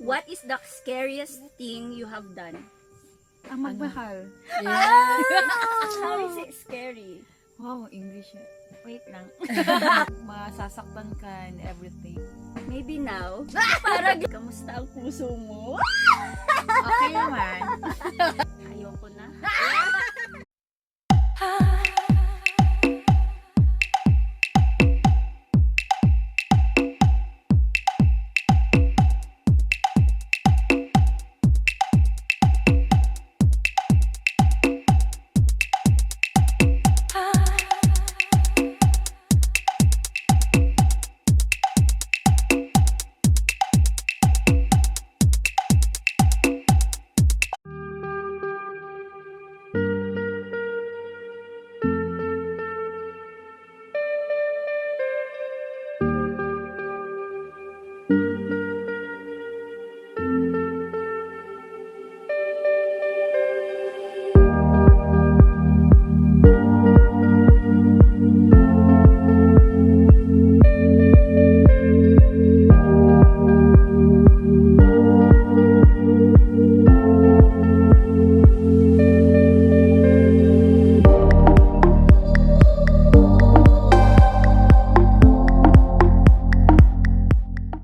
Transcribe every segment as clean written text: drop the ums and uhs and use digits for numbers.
What is the scariest thing you have done? Ang magmahal. Ah! How is it scary? Wow, English eh. Wait lang. Masasaktan ka and everything. Maybe now. Para kamusta ang puso mo? Okay naman. Ayoko na.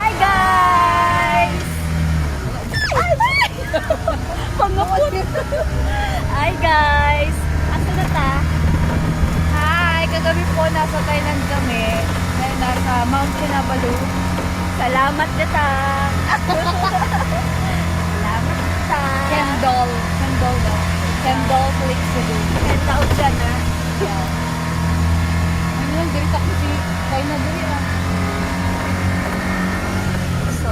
Hi guys! Hi guys! Asa na ta? Hi! Kagabi po nasa Thailand kami. Dahil nasa Mount Kinabalu. Salamat data! Salamat data! Kendall. Kendall daw. Kendall Lake Cebu. Head out dyan ha. Yeah. Ano lang, dito ako si China dali ah. So,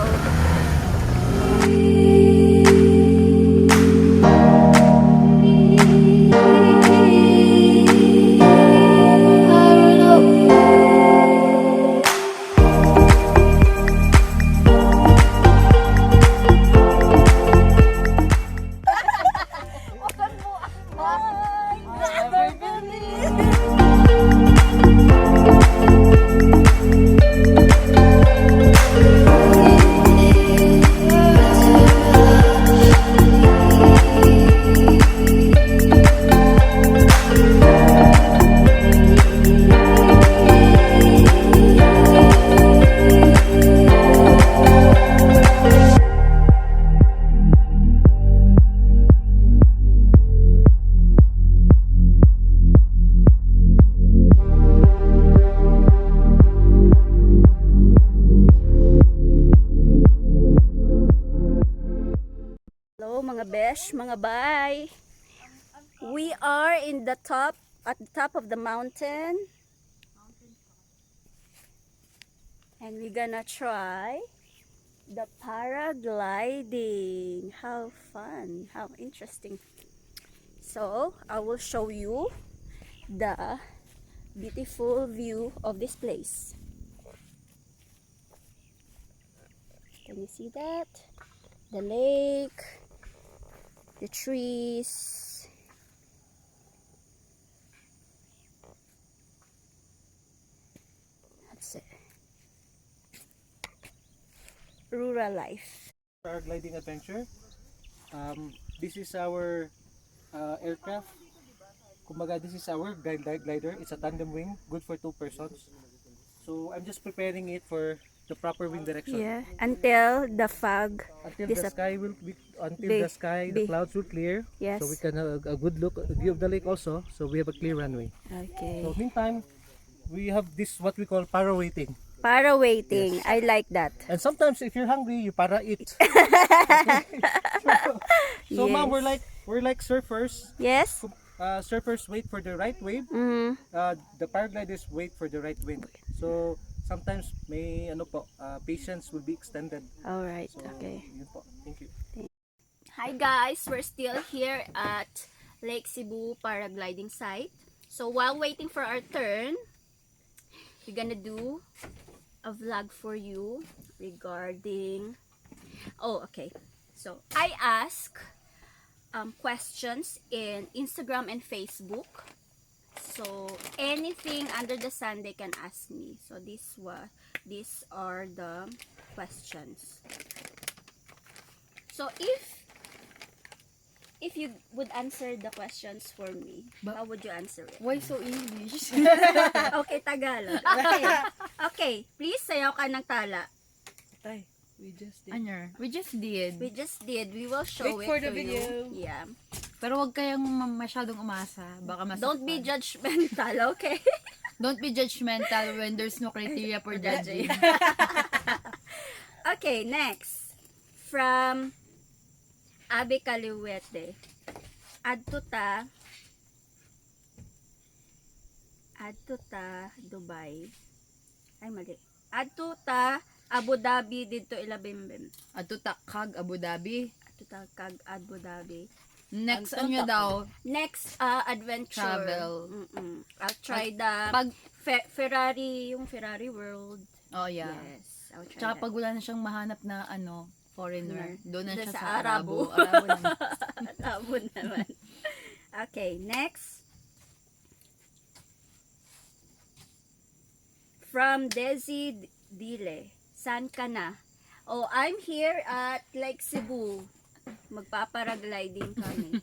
hello mga besh, mga bay. We are in the top, at the top of the mountain. And we're gonna try the paragliding. How fun, how interesting. So, I will show you the beautiful view of this place. Can you see that? The lake, the trees. That's it. Rural life. Paragliding adventure. This is our aircraft. Kumbaga, this is our glider. It's a tandem wing, good for 2 persons. So I'm just preparing it for the proper wind direction. Yeah, until the fog. Until This the up- sky will be, Big, the big. clouds will clear. Yes. So we can have a good look, a view of the lake also. So we have a clear runway. Okay. So meantime, we have this what we call para waiting. Para waiting. Yes. I like that. And sometimes if you're hungry, you para eat. So Yes. ma'am, we're like surfers. Yes? Surfers wait for the right wave. Mm. The paragliders wait for the right wind. So sometimes may patience will be extended. All right. So, Okay. yun po. Thank you. Hi guys, we're still here at Lake Cebu paragliding site. So while waiting for our turn, we're gonna do a vlog for you regarding okay. So I ask questions in Instagram and Facebook. So anything under the sun they can ask me. So these are the questions. So if you would answer the questions for me, how would you answer it? Why so English? Okay, Tagalog. Okay. Okay, please sayaw ka ng tala. Tay, we just did. Ano? We just did. We just did. We will show Wait it for the to video. you. Yeah. Pero wag kayong masyadong umasa. Baka masaktan. Don't be judgmental, okay? Don't be judgmental when there's no criteria for judging. Okay, next. From Abe Kaliwete. Adto ta Dubai. Ay, mali. Adto ta Abu Dhabi dito ilabimbim. Ato takag Abu Dhabi. Adto ta kag Abu Dhabi. Next Ang ano tonto daw? Next adventure. Travel. I'll try the Pag Ferrari, yung Ferrari World. oh yeah. Yes, I'll try Tsaka that. pag wala na siyang mahanap na ano, foreigner, doon na Doon siya sa sa Arabo. Arabo na. Tabo naman. Okay, next. From Desi Dile. San ka na? Oh, I'm here at Lake Cebu. Magpaparagliding kami.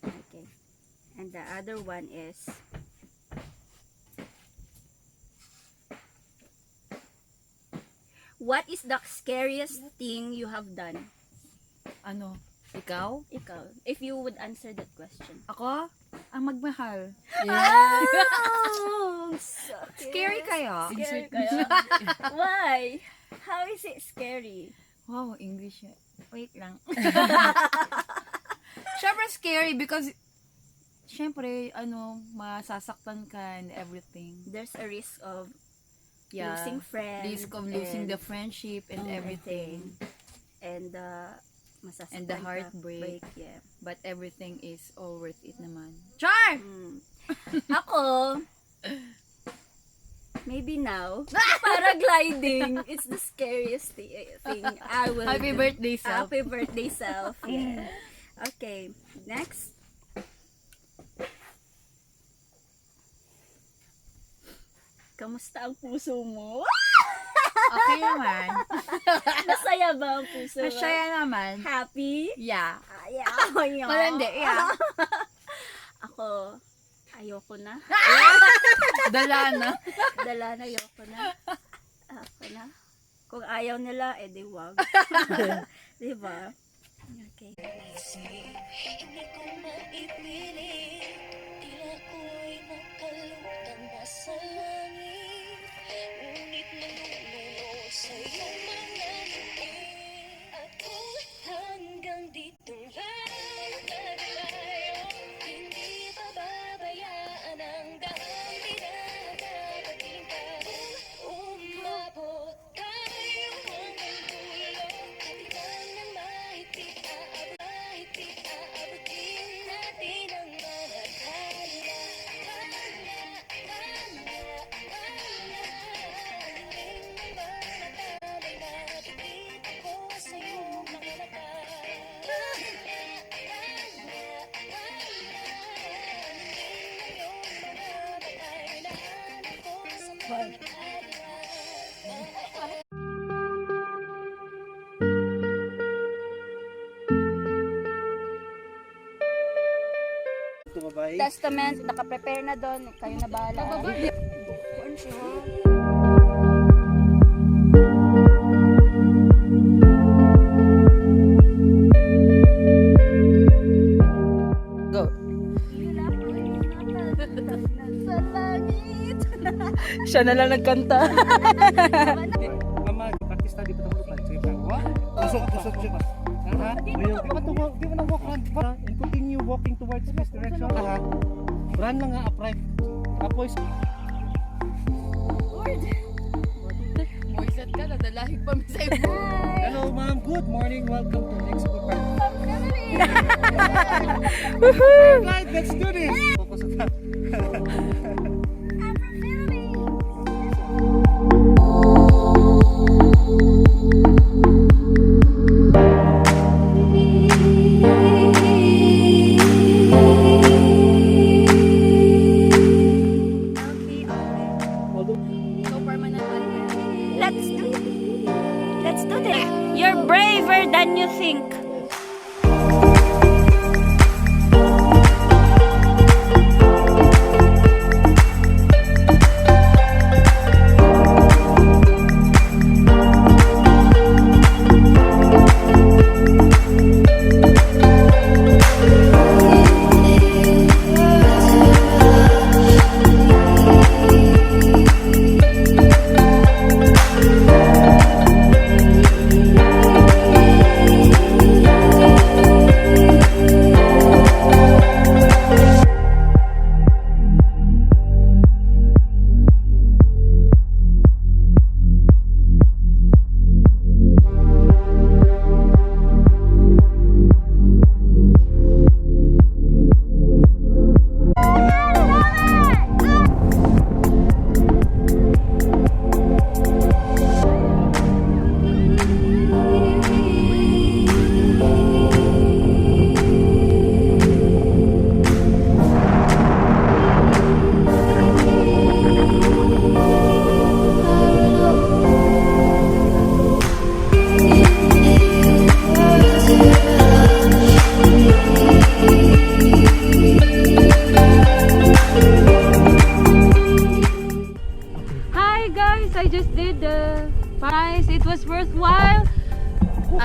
Okay. And the other one is what is the scariest thing you have done? Ano? Ikaw? Ikaw, if you would answer that question. Ako? Ang magmahal. Oh, so Scary kayo? Scary kayo? Why? How is it scary? Wow, English. Wait lang. Syempre scary because syempre, ano, masasaktan ka and everything. There's a risk of Yeah. losing friends. Risk of losing and the friendship and everything. And masasaktan And the ka. heartbreak. Yeah. But everything is all worth it naman. Char! Ako, maybe now, paragliding, it's the scariest thing I will Happy do. birthday, self. Happy birthday, self. Yeah. Okay, next. Kamusta ang puso mo? Okay naman. Masaya ba ang puso mo? Masaya naman. Happy? Yeah. Yeah. Malandi, yeah. Ako, ayoko na. Dala na. Dala na, ayoko na. Ako na. Kung ayaw nila, edi wag. Diba? Okay. Hindi ko maipilit, tila ko'y nakalutang nasa langit. Ngunit nanululo sa iyong mga ngiti. Ako hanggang dito lang naglayo. Hindi pababayaan ang daan pinagdating ka. Umabot tayo hanggang dulo. Kapitan ng mahigpit, aabutin natin ang mga kaya. Hiling ng mga talay, nakikita ko sa iyong mga mata. Hiling ng iyong mga matay, nahanap ko sa pagkakaliwa. Ito babae. Testament, naka-prepare na doon. Kayo na bahala. Go. Sa langit. Siya na lang nagkanta. Mama, practice study pa tumulopan. Sige pa. Pusok siya pa. Aha. Di mo na walk around and continue walking towards this direction. Aha. Run lang nga upright. Tapos, Moisat ka na, dalahig pa mi sa ibo. hello ma'am, good morning. Welcome to Lake Cebu Park. Right, let's do this. Focus on that. So permanent one. Let's do this. You're braver than you think.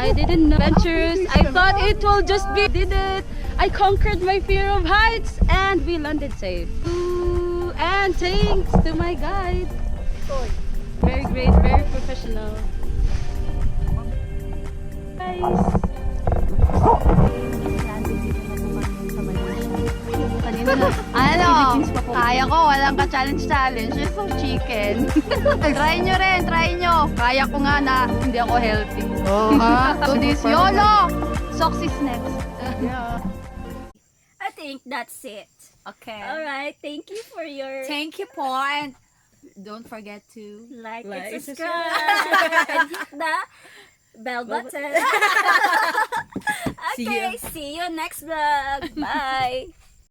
I didn't know. Adventures. I thought it will just be. Did it. I conquered my fear of heights and we landed safe. Ooh, and thanks to my guide. Very great, very professional. Guys. Ano? Kaya ko, walang ka-challenge. It's so chicken. Try nyo rin, try nyo. Kaya ko nga na hindi ako healthy. Oh, so this YOLO! Socks is next. I think that's it. Okay. Alright, thank you for your Thank you po, and don't forget to like Like, and subscribe and hit the bell button. Okay, see you next vlog. Bye.